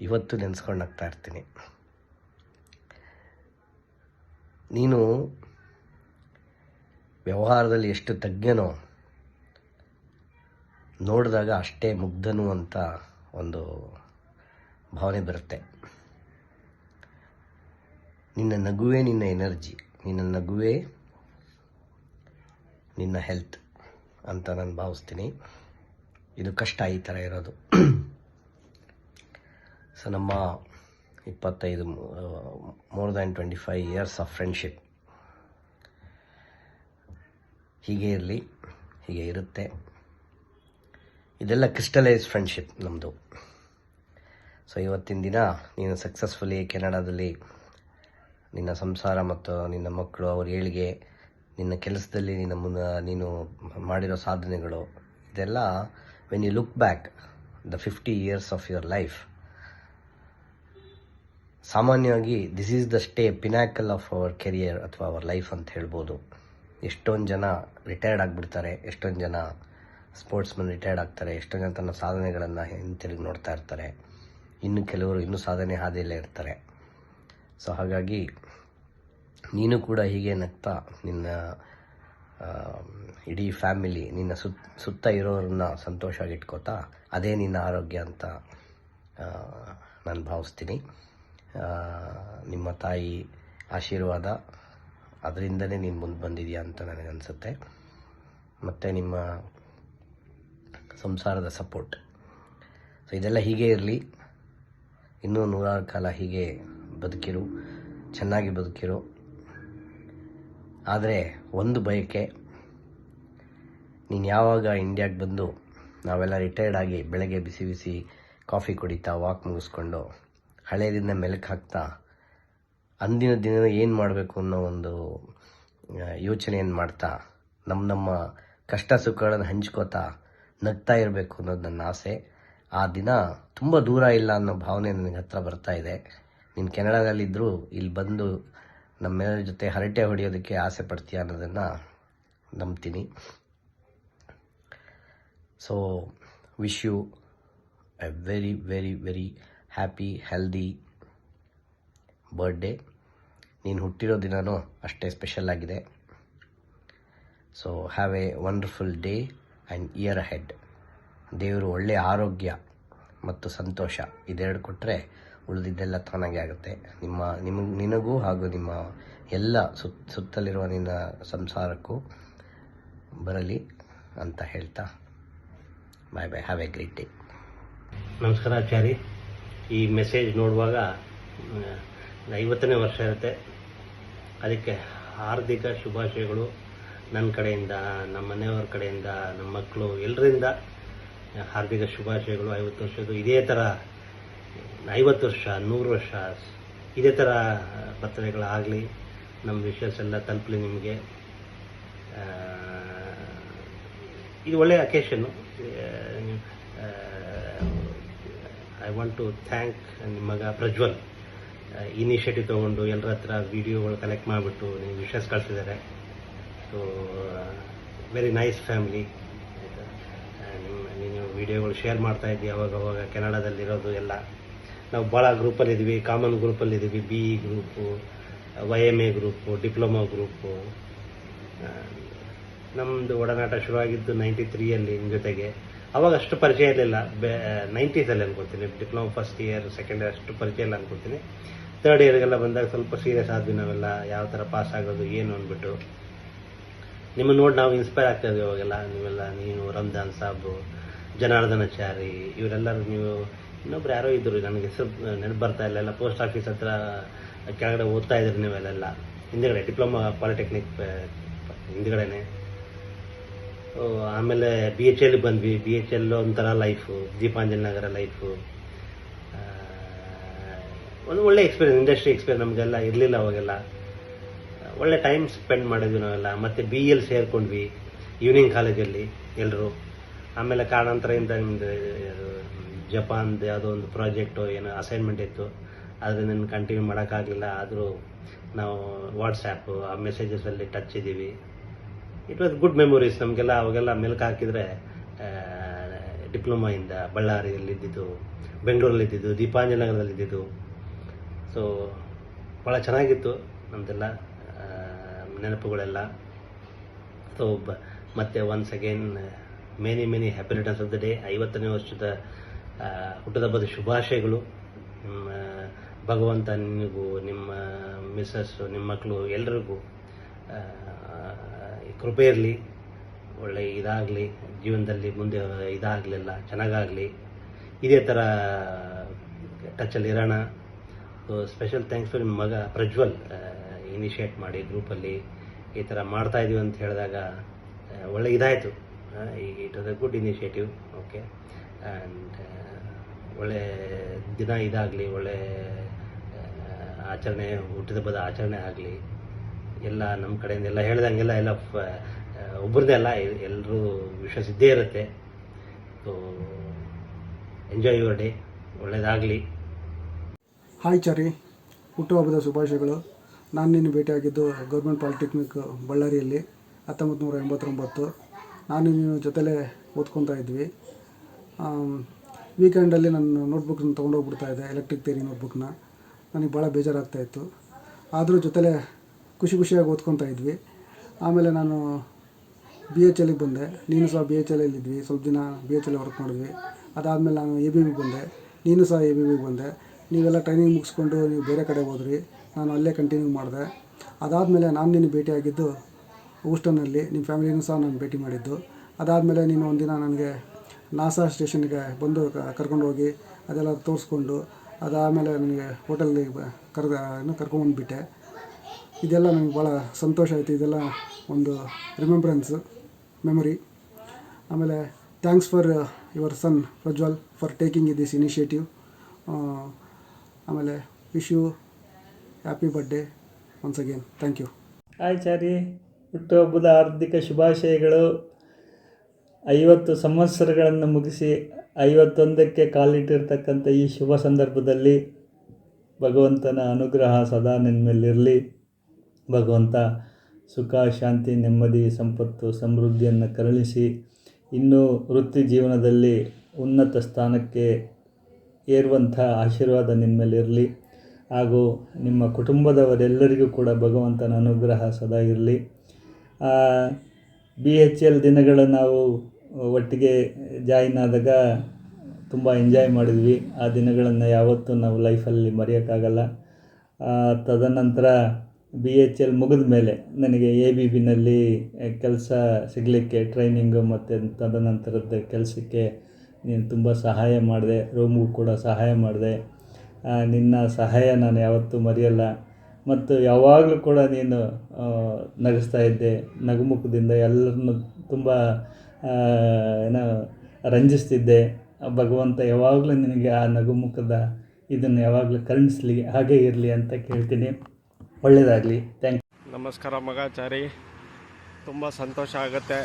ಇವತ್ತು ನೆನೆಸ್ಕೊಂಡು ಆಗ್ತಾ ಇರ್ತೀನಿ. ನೀನು ವ್ಯವಹಾರದಲ್ಲಿ ಎಷ್ಟು ತಜ್ಞನೋ ನೋಡಿದಾಗ ಅಷ್ಟೇ ಮುಗ್ಧನು ಅಂತ ಒಂದು ಭಾವನೆ ಬರುತ್ತೆ. ನಿನ್ನ ನಗುವೇ ನಿನ್ನ ಎನರ್ಜಿ, ನಿನ್ನ ನಗುವೇ ನಿನ್ನ ಹೆಲ್ತ್ ಅಂತ ನಾನು ಭಾವಿಸ್ತೀನಿ. ಇದು ಕಷ್ಟ ಈ ಥರ ಇರೋದು. ಸೊ ನಮ್ಮ 25 more than 25 years of friendship ಹೀಗೆ ಇರಲಿ, ಹೀಗೆ ಇರುತ್ತೆ. ಇದೆಲ್ಲ ಕ್ರಿಸ್ಟಲೈಸ್ ಫ್ರೆಂಡ್ಶಿಪ್ ನಮ್ಮದು. ಸೊ ಇವತ್ತಿನ ದಿನ ನೀನು ಸಕ್ಸಸ್ಫುಲಿ ಕೆನಡಾದಲ್ಲಿ ನಿನ್ನ ಸಂಸಾರ ಮತ್ತು ನಿನ್ನ ಮಕ್ಕಳು, ಅವ್ರ ಏಳಿಗೆ, ನಿನ್ನ ಕೆಲಸದಲ್ಲಿ ನೀನು ಮಾಡಿರೋ ಸಾಧನೆಗಳು, ಇದೆಲ್ಲ when you look back the 50 years of your life, ಸಾಮಾನ್ಯವಾಗಿ this is the pinnacle of our career ಅಥವಾ ಅವರ್ ಲೈಫ್ ಅಂತ ಹೇಳ್ಬೋದು. ಎಷ್ಟೊಂದು ಜನ ರಿಟೈರ್ಡ್ ಆಗಿಬಿಡ್ತಾರೆ, ಎಷ್ಟೊಂದು ಜನ ಸ್ಪೋರ್ಟ್ಸ್ಮನ್ ರಿಟೈರ್ಡ್ ಆಗ್ತಾರೆ, ಎಷ್ಟೊಂದು ಜನ ತನ್ನ ಸಾಧನೆಗಳನ್ನು ಹಿಂತಿರುಗಿ ನೋಡ್ತಾ ಇರ್ತಾರೆ. ಇನ್ನು ಕೆಲವರು ಇನ್ನೂ ಸಾಧನೆ ಹಾದಿಯಲ್ಲೇ ಇರ್ತಾರೆ. ಸೊ ಹಾಗಾಗಿ ನೀನು ಕೂಡ ಹೀಗೆ ನಗ್ತಾ ನಿನ್ನ ಇಡೀ ಫ್ಯಾಮಿಲಿ, ನಿನ್ನ ಸುತ್ತ ಇರೋರನ್ನ ಸಂತೋಷವಾಗಿಟ್ಕೋತಾ, ಅದೇ ನಿನ್ನ ಆರೋಗ್ಯ ಅಂತ ನಾನು ಭಾವಿಸ್ತೀನಿ. ನಿಮ್ಮ ತಾಯಿ ಆಶೀರ್ವಾದ, ಅದರಿಂದನೇ ನೀನು ಮುಂದೆ ಬಂದಿದೆಯಾ ಅಂತ ನನಗನ್ಸುತ್ತೆ. ಮತ್ತು ನಿಮ್ಮ ಸಂಸಾರದ ಸಪೋರ್ಟ್. ಸೊ ಇದೆಲ್ಲ ಹೀಗೆ ಇರಲಿ, ಇನ್ನೂ 100 ಕಾಲ ಹೀಗೆ ಬದುಕಿರು, ಚೆನ್ನಾಗಿ ಬದುಕಿರು. ಆದರೆ ಒಂದು ಬಯಕೆ, ನೀನು ಯಾವಾಗ ಇಂಡಿಯಾಗೆ ಬಂದು ನಾವೆಲ್ಲ ರಿಟೈರ್ಡ್ ಆಗಿ ಬೆಳಗ್ಗೆ ಬಿಸಿ ಬಿಸಿ ಕಾಫಿ ಕುಡಿತಾ, ವಾಕ್ ಮುಗಿಸ್ಕೊಂಡು ಹಳೆಯದಿಂದ ಮೆಲುಕು ಹಾಕ್ತಾ, ಅಂದಿನ ದಿನ ಏನು ಮಾಡಬೇಕು ಅನ್ನೋ ಒಂದು ಯೋಚನೆಯನ್ನು ಮಾಡ್ತಾ, ನಮ್ಮ ಕಷ್ಟ ಸುಖಗಳನ್ನು ಹಂಚ್ಕೋತಾ ನಗ್ತಾ ಇರಬೇಕು ಅನ್ನೋದು ನನ್ನ ಆಸೆ. ಆ ದಿನ ತುಂಬ ದೂರ ಇಲ್ಲ ಅನ್ನೋ ಭಾವನೆ ನನಗೆ ಹತ್ರ ಬರ್ತಾ ಇದೆ. ನೀನು ಕೆನಡಾದಲ್ಲಿದ್ದರೂ ಇಲ್ಲಿ ಬಂದು ನಮ್ಮೆಲ್ಲರ ಜೊತೆ ಹರಟೆ ಹೊಡೆಯೋದಕ್ಕೆ ಆಸೆ ಪಡ್ತೀಯ ಅನ್ನೋದನ್ನು ನಂಬ್ತೀನಿ. So wish you a very very very happy healthy birthday. ನೀನು ಹುಟ್ಟಿರೋ ದಿನವೂ ಅಷ್ಟೇ ಸ್ಪೆಷಲ್ ಆಗಿದೆ. So have a wonderful day and year ahead. ದೇವರು ಒಳ್ಳೆಯ ಆರೋಗ್ಯ ಮತ್ತು ಸಂತೋಷ ಇದೆರಡು ಕೊಟ್ಟರೆ ಉಳಿದಿದ್ದೆಲ್ಲ ತಾನಾಗೆ ಆಗುತ್ತೆ. ನಿನಗೂ ಹಾಗೂ ನಿಮ್ಮ ಎಲ್ಲ ಸುತ್ತಲಿರುವ ನಿನ್ನ ಸಂಸಾರಕ್ಕೂ ಬರಲಿ ಅಂತ ಹೇಳ್ತಾ bye bye. Have a great day. ನಮಸ್ಕಾರ ಆಚಾರಿ. ಈ ಮೆಸೇಜ್ ನೋಡುವಾಗ 50ನೇ ವರ್ಷ ಇರುತ್ತೆ. ಅದಕ್ಕೆ ಹಾರ್ದಿಕ ಶುಭಾಶಯಗಳು ನನ್ನ ಕಡೆಯಿಂದ, ನಮ್ಮ ಮನೆಯವ್ರ ಕಡೆಯಿಂದ, ನಮ್ಮ ಮಕ್ಕಳು ಎಲ್ಲರಿಂದ ಹಾರ್ದಿಕ ಶುಭಾಶಯಗಳು. 50 ವರ್ಷದ್ದು ಇದೇ ಥರ 50 ವರ್ಷ 100 ವರ್ಷ ಇದೇ ಥರ ಬರ್ತಡೆಗಳಾಗಲಿ. ನಮ್ಮ ವಿಷಸ್ ಎಲ್ಲ ತಲುಪಲಿ ನಿಮಗೆ. ಇದು ಒಳ್ಳೆಯ ಅಕೇಶನ್ನು. ಐ ವಾಂಟ್ ಟು ಥ್ಯಾಂಕ್ ನಿಮ್ಮ ಮಗ ಪ್ರಜ್ವಲ್ ಇನಿಷಿಯೇಟಿವ್ ತೊಗೊಂಡು ಎಲ್ಲರ ಹತ್ರ ವೀಡಿಯೋಗಳು ಕಲೆಕ್ಟ್ ಮಾಡಿಬಿಟ್ಟು ನೀವು ವಿಷಸ್ ಕಳಿಸಿದ್ದಾರೆ. So very nice family. ನೀನು ವೀಡಿಯೋಗಳು ಶೇರ್ ಮಾಡ್ತಾ ಇದ್ದೀವಿ ಅವಾಗವಾಗ. ಕೆನಡಾದಲ್ಲಿರೋದು ಎಲ್ಲ ನಾವು ಭಾಳ ಗ್ರೂಪಲ್ಲಿದ್ದೀವಿ, ಕಾಮನ್ ಗ್ರೂಪಲ್ಲಿದ್ದೀವಿ. BE group, YMA group, diploma group. ನಮ್ಮದು ಒಡನಾಟ ಶುರುವಾಗಿದ್ದು 93ಯಲ್ಲಿ ನಿಮ್ಮ ಜೊತೆಗೆ. ಅವಾಗ ಅಷ್ಟು ಪರಿಚಯ ಇರಲಿಲ್ಲ. 90sಲ್ಲಿ ಅನ್ಕೊತೀನಿ. Diploma first year second year ಅಷ್ಟು ಪರಿಚಯ ಇಲ್ಲ ಅನ್ಕೊತೀನಿ. ಥರ್ಡ್ ಇಯರ್ಗೆಲ್ಲ ಬಂದಾಗ ಸ್ವಲ್ಪ ಸೀರಿಯಸ್ ಆದ್ವಿ ನಾವೆಲ್ಲ, ಯಾವ ಥರ ಪಾಸ್ ಆಗೋದು ಏನು ಅಂದ್ಬಿಟ್ಟು. ನಿಮ್ಮನ್ನು ನೋಡಿ ನಾವು ಇನ್ಸ್ಪೈರ್ ಆಗ್ತಾ ಇದ್ವಿ ಅವಾಗೆಲ್ಲ. ನೀನು ರಂಜಾನ್ ಸಾಬು, ಜನಾರ್ದನಾಚಾರಿ, ಇವರೆಲ್ಲರೂ. ನೀವು ಇನ್ನೊಬ್ರು ಯಾರೋ ಇದ್ದರು, ನನಗೆ ಹೆಸರು ನೆನಪು ಬರ್ತಾ ಇಲ್ಲ. ಎಲ್ಲ ಪೋಸ್ಟ್ ಆಫೀಸ್ ಹತ್ರ ಕೆಳಗಡೆ ಓದ್ತಾ ಇದ್ರಿ ನೀವೆಲ್ಲ. ಹಿಂದುಗಡೆ ಡಿಪ್ಲೊಮಾ ಪಾಲಿಟೆಕ್ನಿಕ್ ಹಿಂದುಗಡೆನೆ. ಆಮೇಲೆ BHL ಬಂದ್ವಿ. BHL ಒಂಥರ ಲೈಫು, ದೀಪಾಂಜಲಿ ನಗರ ಲೈಫು. ಒಂದು ಒಳ್ಳೆ ಎಕ್ಸ್ಪೀರಿಯನ್ಸ್, ಇಂಡಸ್ಟ್ರಿ ಎಕ್ಸ್ಪೀರಿಯನ್ಸ್ ನಮಗೆಲ್ಲ ಇರಲಿಲ್ಲ ಅವಾಗೆಲ್ಲ. ಒಳ್ಳೆ ಟೈಮ್ ಸ್ಪೆಂಡ್ ಮಾಡಿದ್ವಿ ನಾವೆಲ್ಲ. ಮತ್ತು BL ಸೇರ್ಕೊಂಡ್ವಿ ಈವ್ನಿಂಗ್ ಕಾಲೇಜಲ್ಲಿ ಎಲ್ಲರೂ. ಆಮೇಲೆ ಕಾರಣಾಂತರದಿಂದ ನಿಮ್ಮದು ಜಪಾನ್ದು ಯಾವುದೋ ಒಂದು ಪ್ರಾಜೆಕ್ಟು ಏನೋ ಅಸೈನ್ಮೆಂಟ್ ಇತ್ತು, ಅದರಿಂದ ಕಂಟಿನ್ಯೂ ಮಾಡೋಕ್ಕಾಗಲಿಲ್ಲ. ಆದರೂ ನಾವು ವಾಟ್ಸ್ಯಾಪು ಆ ಮೆಸೇಜಸಲ್ಲಿ ಟಚ್ ಇದ್ದೀವಿ. ಇಟ್ ವಾಸ್ ಗುಡ್ ಮೆಮೊರೀಸ್ ನಮಗೆಲ್ಲ. ಅವಾಗೆಲ್ಲ ಮೆಲ್ಕು ಹಾಕಿದರೆ ಡಿಪ್ಲೊಮಾಯಿಂದ ಬಳ್ಳಾರಿಯಲ್ಲಿದ್ದು, ಬೆಂಗಳೂರಲ್ಲಿದ್ದು, ದೀಪಾಂಜಲಿ ನಗರದಲ್ಲಿದ್ದು. ಸೊ ಭಾಳ ಚೆನ್ನಾಗಿತ್ತು ನಮ್ಮದೆಲ್ಲ ನೆನಪುಗಳೆಲ್ಲ. ಸೊ ಮತ್ತೆ once again many happy returns of the day. 50ನೇ ವರ್ಷದ ಹುಟ್ಟುಹಬ್ಬದ ಶುಭಾಶಯಗಳು. ನಿಮ್ಮ ಭಗವಂತ ನಿಮಗೂ, ನಿಮ್ಮ ಮಿಸ್ಸಸ್ಸು, ನಿಮ್ಮ ಮಕ್ಕಳು ಎಲ್ಲರಿಗೂ ಕೃಪೆ ಇರಲಿ. ಒಳ್ಳೆ ಇದಾಗಲಿ ಜೀವನದಲ್ಲಿ, ಮುಂದೆ ಇದಾಗಲಿಲ್ಲ ಚೆನ್ನಾಗಾಗಲಿ. ಇದೇ ಥರ ಟಚಲ್ಲಿ ಇರೋಣ. ಸೊ ಸ್ಪೆಷಲ್ ಥ್ಯಾಂಕ್ಸ್ ಟು ನಿಮ್ಮ ಮಗ ಪ್ರಜ್ವಲ್, ಇನಿಷಿಯೇಟ್ ಮಾಡಿ ಗ್ರೂಪಲ್ಲಿ ಈ ಥರ ಮಾಡ್ತಾಯಿದ್ದೀವಿ ಅಂತ ಹೇಳಿದಾಗ ಒಳ್ಳೆ ಇದಾಯಿತು. It was A good initiative. Okay. And ಒಳ್ಳೆ ದಿನ ಇದಾಗಲಿ, ಒಳ್ಳೆ ಆಚರಣೆ, ಹುಟ್ಟಿದಬ್ಬದ ಆಚರಣೆ ಆಗಲಿ. ಎಲ್ಲ ನಮ್ಮ ಕಡೆಯಿಂದ ಎಲ್ಲ ಹೇಳ್ದಂಗೆಲ್ಲ ಎಲ್ಲ ಒಬ್ಬರದೇ ಅಲ್ಲ, ಎಲ್ಲರೂ ವಿಶ್ವಾಸ ಇದ್ದೇ ಇರುತ್ತೆ. So enjoy your day. ಒಳ್ಳೆಯದಾಗಲಿ. ಹಾಯ್ ಚಾರಿ, ಹುಟ್ಟುಹಬ್ಬದ ಶುಭಾಶಯಗಳು. ನಾನು ನಿನ್ನ ಭೇಟಿಯಾಗಿದ್ದು ಗೌರ್ಮೆಂಟ್ ಪಾಲಿಟೆಕ್ನಿಕ್ ಬಳ್ಳಾರಿಯಲ್ಲಿ 1989. ನಾನು ನೀನು ಜೊತೆಲೇ ಓದ್ಕೊತಾ ಇದ್ವಿ. ವೀಕೆಂಡಲ್ಲಿ ನನ್ನ ನೋಟ್ಬುಕ್ನ ತೊಗೊಂಡೋಗ್ಬಿಡ್ತಾಯಿದ್ದೆ, ಎಲೆಕ್ಟ್ರಿಕ್ ಥಿಯರಿ ನೋಟ್ಬುಕ್ನ. ನನಗೆ ಭಾಳ ಬೇಜಾರಾಗ್ತಾಯಿತ್ತು. ಆದರೂ ಜೊತೆಲೇ ಖುಷಿಯಾಗಿ ಓದ್ಕೊತಾ ಇದ್ವಿ. ಆಮೇಲೆ ನಾನು BHLಗೆ ಬಂದೆ. ನೀನು ಸಹ BHLಲ್ಲಿದ್ವಿ. ಸ್ವಲ್ಪ ದಿನ BHL ವರ್ಕ್ ಮಾಡಿದ್ವಿ. ಅದಾದಮೇಲೆ ನಾನು ABB ಬಂದೆ. ನೀನು ಸಹ ABB ಬಂದೆ. ನೀವೆಲ್ಲ ಟ್ರೈನಿಂಗ್ ಮುಗಿಸ್ಕೊಂಡು ನೀವು ಬೇರೆ ಕಡೆ ಹೋದ್ರಿ. ನಾನು ಅಲ್ಲೇ ಕಂಟಿನ್ಯೂ ಮಾಡಿದೆ. ಅದಾದಮೇಲೆ ನಾನು ನಿನ್ನ ಭೇಟಿಯಾಗಿದ್ದು ಹೂಸ್ಟನ್ನಲ್ಲಿ. ನಿಮ್ಮ ಫ್ಯಾಮಿಲಿನೂ ಸಹ ನಾನು ಭೇಟಿ ಮಾಡಿದ್ದು. ಅದಾದಮೇಲೆ ನೀನು ಒಂದಿನ ನನಗೆ ನಾಸಾ ಸ್ಟೇಷನ್ಗೆ ಬಂದು ಕರ್ಕೊಂಡೋಗಿ ಅದೆಲ್ಲ ತೋರಿಸ್ಕೊಂಡು, ಅದಾದಮೇಲೆ ನನಗೆ ಹೋಟೆಲ್ಗೆ ಕರ್ಕೊಂಬಂದುಬಿಟ್ಟೆ. ಇದೆಲ್ಲ ನನಗೆ ಭಾಳ ಸಂತೋಷ ಆಯಿತು. ಇದೆಲ್ಲ ಒಂದು ರಿಮೆಂಬ್ರೆನ್ಸ್ ಮೆಮೊರಿ. ಆಮೇಲೆ thanks for your son Prajwal for taking this initiative. ಆಮೇಲೆ wish you happy birthday once again. Thank you. Hi Chari, ಹುಟ್ಟುಹಬ್ಬದ ಹಾರ್ದಿಕ ಶುಭಾಶಯಗಳು. 50 ಸಂವತ್ಸರಗಳನ್ನು ಮುಗಿಸಿ 51ಕ್ಕೆ ಕಾಲಿಟ್ಟಿರ್ತಕ್ಕಂಥ ಈ ಶುಭ ಸಂದರ್ಭದಲ್ಲಿ ಭಗವಂತನ ಅನುಗ್ರಹ ಸದಾ ನಿನ್ನ ಮೇಲಿರಲಿ. ಭಗವಂತ ಸುಖ, ಶಾಂತಿ, ನೆಮ್ಮದಿ, ಸಂಪತ್ತು, ಸಮೃದ್ಧಿಯನ್ನು ಕರುಣಿಸಿ ಇನ್ನೂ ವೃತ್ತಿ ಜೀವನದಲ್ಲಿ ಉನ್ನತ ಸ್ಥಾನಕ್ಕೆ ಏರುವಂಥ ಆಶೀರ್ವಾದ ನಿಮ್ಮ ಮೇಲಿರಲಿ. ಹಾಗೂ ನಿಮ್ಮ ಕುಟುಂಬದವರೆಲ್ಲರಿಗೂ ಕೂಡ ಭಗವಂತನ ಅನುಗ್ರಹ ಸದಾ ಇರಲಿ. BHL ದಿನಗಳ ನಾವು ಒಟ್ಟಿಗೆ ಜಾಯಿನ್ ಆದಾಗ ತುಂಬ ಎಂಜಾಯ್ ಮಾಡಿದ್ವಿ. ಆ ದಿನಗಳನ್ನು ಯಾವತ್ತೂ ನಾವು ಲೈಫಲ್ಲಿ ಮರೆಯೋಕ್ಕಾಗಲ್ಲ. ತದನಂತರ BHL ಮುಗಿದ ಮೇಲೆ ನನಗೆ ABBನಲ್ಲಿ ಕೆಲಸ ಸಿಗಲಿಕ್ಕೆ ಟ್ರೈನಿಂಗು ಮತ್ತು ತದನಂತರದ ಕೆಲಸಕ್ಕೆ ನೀನು ತುಂಬ ಸಹಾಯ ಮಾಡಿದೆ. ರೂಮ್ಗೂ ಕೂಡ ಸಹಾಯ ಮಾಡಿದೆ. ನಿನ್ನ ಸಹಾಯ ನಾನು ಯಾವತ್ತೂ ಮರೆಯಲ್ಲ. ಮತ್ತು ಯಾವಾಗಲೂ ಕೂಡ ನೀನು ನಗಿಸ್ತಾ ಇದ್ದೆ. ನಗುಮುಖದಿಂದ ಎಲ್ಲರನ್ನು ತುಂಬ ರಂಜಿಸ್ತಿದ್ದೆ. ಭಗವಂತ ಯಾವಾಗಲೂ ನಿನಗೆ ಆ ನಗುಮುಖದ ಇದನ್ನು ಯಾವಾಗಲೂ ಕರುಣಿಸಲಿ, ಹಾಗೇ ಇರಲಿ ಅಂತ ಕೇಳ್ತೀನಿ. ಒಳ್ಳೆಯದಾಗಲಿ. Thank you. ನಮಸ್ಕಾರ ಮಗಾಚಾರಿ. ತುಂಬ ಸಂತೋಷ ಆಗುತ್ತೆ.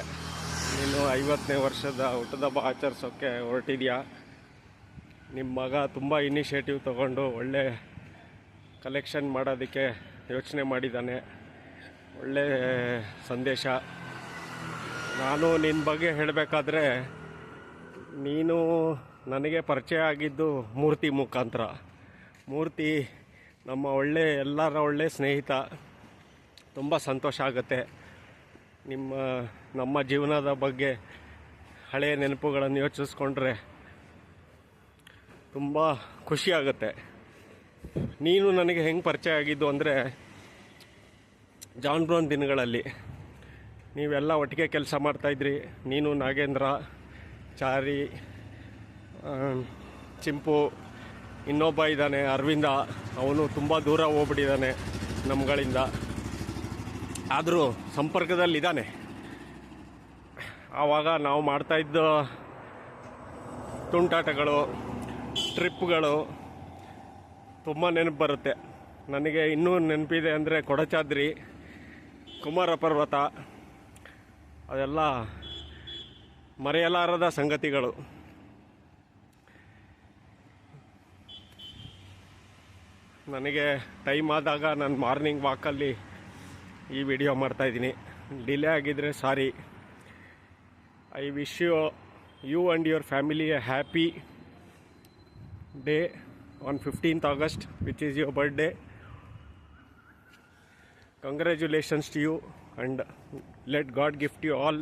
ನೀನು 50ನೇ ವರ್ಷದ ಹುಟ್ಟುಹಬ್ಬ ಆಚರಿಸೋಕ್ಕೆ ಹೊರಟಿದ್ಯಾ. ನಿಮ್ಮ ಮಗ ತುಂಬ ಇನಿಷಿಯೇಟಿವ್ ತೊಗೊಂಡು ಒಳ್ಳೆ ಕಲೆಕ್ಷನ್ ಮಾಡೋದಕ್ಕೆ ಯೋಚನೆ ಮಾಡಿದ್ದಾನೆ. ಒಳ್ಳೆ ಸಂದೇಶ. ನಾನು ನಿನ್ನ ಬಗ್ಗೆ ಹೇಳಬೇಕಾದ್ರೆ, ನೀನು ನನಗೆ ಪರಿಚಯ ಆಗಿದ್ದು ಮೂರ್ತಿ ಮುಖಾಂತರ. ಮೂರ್ತಿ ನಮ್ಮ ಎಲ್ಲರ ಒಳ್ಳೆ ಸ್ನೇಹಿತ. ತುಂಬ ಸಂತೋಷ ಆಗುತ್ತೆ. ನಮ್ಮ ಜೀವನದ ಬಗ್ಗೆ ಹಳೆಯ ನೆನಪುಗಳನ್ನು ಯೋಚಿಸ್ಕೊಂಡ್ರೆ ತುಂಬ ಖುಷಿಯಾಗುತ್ತೆ. ನೀನು ನನಗೆ ಹೆಂಗೆ ಪರಿಚಯ ಆಗಿದ್ದು ಅಂದರೆ, ಜಾನ್ ಬ್ರೌನ್ ದಿನಗಳಲ್ಲಿ ನೀವೆಲ್ಲ ಒಟ್ಟಿಗೆ ಕೆಲಸ ಮಾಡ್ತಾಯಿದ್ರಿ. ನೀನು, ನಾಗೇಂದ್ರ, ಚಾರಿ, ಚಿಂಪು, ಇನ್ನೊಬ್ಬ ಇದ್ದಾನೆ ಅರವಿಂದ. ಅವನು ತುಂಬ ದೂರ ಹೋಗ್ಬಿಟ್ಟಿದ್ದಾನೆ ನಮ್ಮಗಳಿಂದ. ಆದರೂ ಸಂಪರ್ಕದಲ್ಲಿದ್ದಾನೆ. ಆವಾಗ ನಾವು ಮಾಡ್ತಾಯಿದ್ದ ತುಂಟಾಟಗಳು, ಟ್ರಿಪ್ಗಳು ತುಂಬ ನೆನಪು ಬರುತ್ತೆ ನನಗೆ. ಇನ್ನೂ ನೆನಪಿದೆ ಅಂದರೆ ಕೊಡಚಾದ್ರಿ, ಕುಮಾರ ಪರ್ವತ, ಅದೆಲ್ಲ ಮರೆಯಲಾರದ ಸಂಗತಿಗಳು. ನನಗೆ ಟೈಮ್ ಆದಾಗ ನಾನು ಮಾರ್ನಿಂಗ್ ವಾಕಲ್ಲಿ ಈ ವಿಡಿಯೋ ಮಾಡ್ತಾಯಿದ್ದೀನಿ. ಡಿಲೇ ಆಗಿದ್ದರೆ sorry. I wish you and your family a happy day on 15th August, which is your birthday. Congratulations to you, and let God gift you all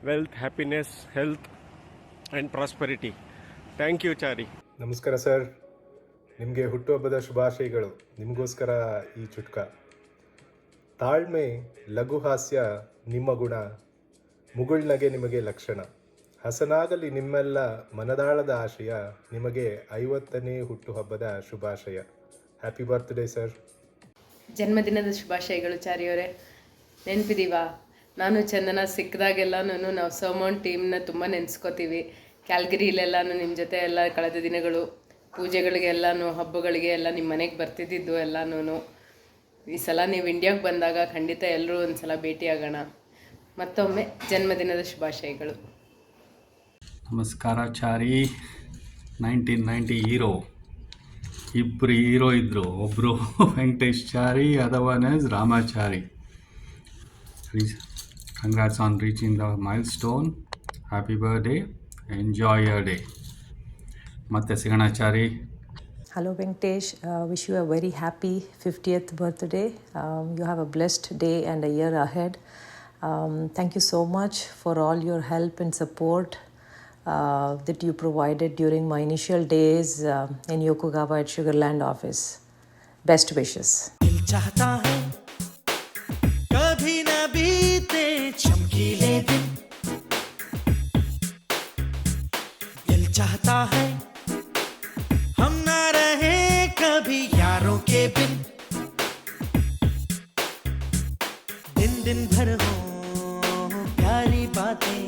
wealth, happiness, health and prosperity. Thank you, Chari. ನಮಸ್ಕಾರ ಸರ್. ನಿಮಗೆ ಹುಟ್ಟುಹಬ್ಬದ ಶುಭಾಶಯಗಳು. ನಿಮಗೋಸ್ಕರ ಈ ಚುಟ್ಕ. ತಾಳ್ಮೆ, ಲಘು ಹಾಸ್ಯ ನಿಮ್ಮ ಗುಣ, ಮುಗುಳ್ನಗೆ ನಿಮಗೆ ಲಕ್ಷಣ. ಹಸನಾಗಲಿ ನಿಮ್ಮೆಲ್ಲ ಮನದಾಳದ ಆಶಯ. ನಿಮಗೆ 50ನೇ ಹುಟ್ಟುಹಬ್ಬದ ಶುಭಾಶಯ. Happy birthday sir. ಜನ್ಮದಿನದ ಶುಭಾಶಯಗಳು ಚಾರಿಯವರೇ. ನೆನಪಿದೀವಾ? ನಾನು ಚಂದನ ಸಿಕ್ಕಿದಾಗೆಲ್ಲನೂ ನಾವು ಸರ್ಮೌಂಟ್ ಟೀಮ್ನ ತುಂಬ ನೆನೆಸ್ಕೋತೀವಿ. ಕ್ಯಾಲ್ಗರಿಲೆಲ್ಲನೂ ನಿಮ್ಮ ಜೊತೆ ಎಲ್ಲ ಕಳೆದ ದಿನಗಳು, ಪೂಜೆಗಳಿಗೆಲ್ಲನೂ, ಹಬ್ಬಗಳಿಗೆ ಎಲ್ಲ ನಿಮ್ಮ ಮನೆಗೆ ಬರ್ತಿದ್ದಿದ್ದು ಎಲ್ಲನೂ. ಈ ಸಲ ನೀವು ಇಂಡಿಯಾಗೆ ಬಂದಾಗ ಖಂಡಿತ ಎಲ್ಲರೂ ಒಂದು ಸಲ ಭೇಟಿಯಾಗೋಣ. ಮತ್ತೊಮ್ಮೆ ಜನ್ಮದಿನದ ಶುಭಾಶಯಗಳು. ನಮಸ್ಕಾರ ಚಾರಿ. 1990 ಹೀರೋ. ಇಬ್ಬರು ಹೀರೋ ಇದ್ದರು. ಒಬ್ಬರು Venkatesh Chari, other is Ramachari. Congrats on reaching the milestone. Happy birthday. Enjoy your day. ಮತ್ತೆ ಸಿಗೋಣ Chari. Hello Venkatesh, wish you a very happy 50th birthday. You have a blessed day and a year ahead. Thank you so much for all your help and support that you provided during my initial days in Yokogawa at Sugarland office. Best wishes. दिल चाहता है कभी न बीते चमकीले दिन. दिल चाहता है हम ना रहे कभी यारों के बिन. दिन दिन भर हो प्यारी बातें,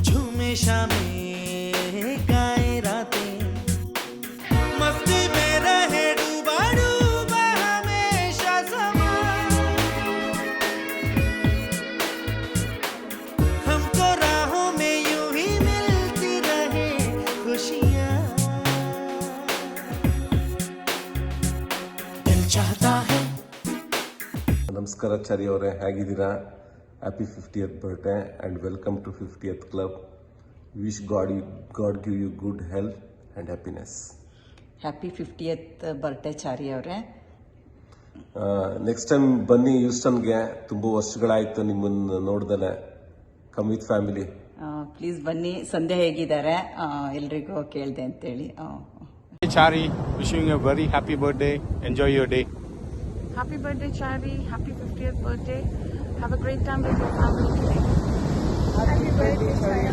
झूमे शामें गाए रातें, मस्ती में रहे डूबा डूबा हमेशा समा. हमको राहों में ನಮಸ್ಕಾರ ಚಾರಿ ಅವರೇ, ಹೇಗಿದ್ದೀರಾ? Happy 50th birthday and welcome to 50th club. Wish God give you good health and happiness. Happy 50th birthday Chari ಅವರೇ. ನೆಕ್ಸ್ಟ್ ಟೈಮ್ ಬನ್ನಿ ಹ್ಯೂಸ್ಟನ್ಗೆ, ತುಂಬ ವರ್ಷಗಳಾಯಿತು ನಿಮ್ಮನ್ನು ನೋಡ್ದಲೆ. Come with family. ಪ್ಲೀಸ್ ಬನ್ನಿ. ಸಂಧ್ಯಾ ಹೇಗಿದ್ದಾರೆ ಎಲ್ರಿಗೂ ಕೇಳಿದೆ ಅಂತೇಳಿ. Chari, wishing you a very happy birthday. Enjoy your day. Happy birthday, Chari. Happy 50th birthday. Have a great time with your family today. Happy birthday, Chari.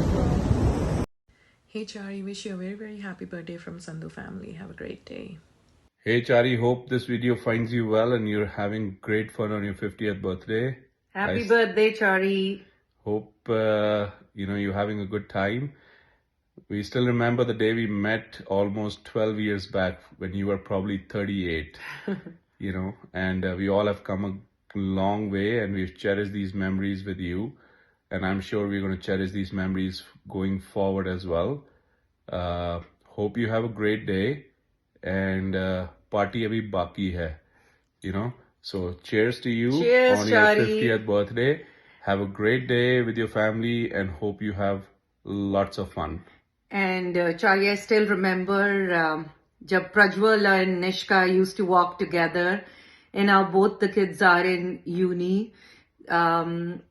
Hey, Chari. Wish you a very, very happy birthday from Sandhu family. Have a great day. Hey Chari, hope this video finds you well and you're having great fun on your 50th birthday. Happy birthday, Chari. Hope you're having a good time. We still remember the day we met almost 12 years back when you were probably 38, and we all have come a long way and we've cherished these memories with you. And I'm sure we're going to cherish these memories going forward as well. Hope you have a great day and party abhi baki hai, So cheers to you. Cheers, on Chari. your 50th birthday. Have a great day with your family and hope you have lots of fun. And Chari, I still remember jab Prajwal and Nishka used to walk together, and now both the kids are in uni.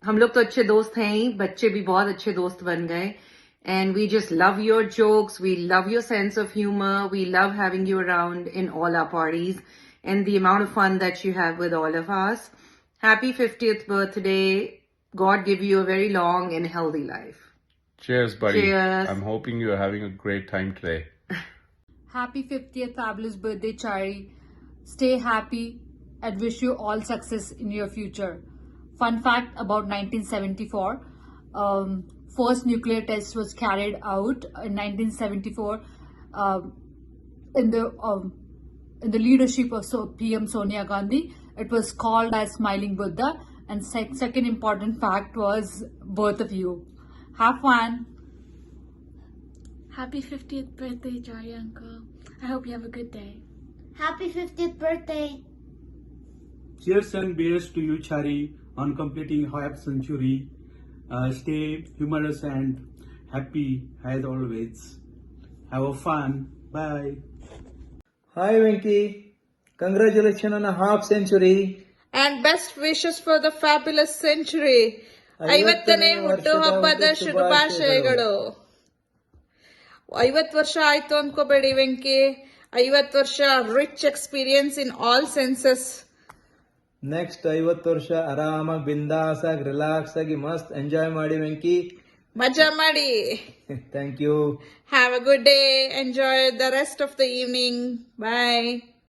हम लोग तो अच्छे दोस्त हैं ही, बच्चे भी बहुत अच्छे दोस्त बन गए. And we just love your jokes, we love your sense of humor, we love having you around in all our parties, and the amount of fun that you have with all of us. Happy 50th birthday. God give you a very long and healthy life. Cheers, buddy. Cheers. I'm hoping you're having a great time today. Happy 50th fabulous birthday, Chari. Stay happy and wish you all success in your future. Fun fact about 1974. First nuclear test was carried out in 1974 in the leadership of PM Sonia Gandhi. It was called as Smiling Buddha. And second important fact was both of you. Have fun. Happy 50th birthday, Chari uncle. I hope you have a good day. Happy 50th birthday. Cheers and beers to you, Chari, on completing half century. Stay humorous and happy as always. Have a fun. Bye. Hi, Venki. Congratulations on a half century. And best wishes for the fabulous century. 50ನೇ ಹುಟ್ಟುಹಬ್ಬದ ಶುಭಾಶಯಗಳು. 50 ವರ್ಷ ಆಯ್ತು ಅನ್ಕೋಬೇಡಿ ವೆಂಕಿ. 50 ವರ್ಷ rich experience in all senses. Next 50 ವರ್ಷ ಆರಾಮಾಗಿ ಬಿಂದಾಸ್ ಆಗಿ ರಿಲ್ಯಾಕ್ಸ್ ಆಗಿ ಮಸ್ತ್ ಎಂಜಾಯ್ ಮಾಡಿ ವೆಂಕಿ. ಮಜಾ ಮಾಡಿ. Thank you. Have a good day. Enjoy the rest of the evening. Bye.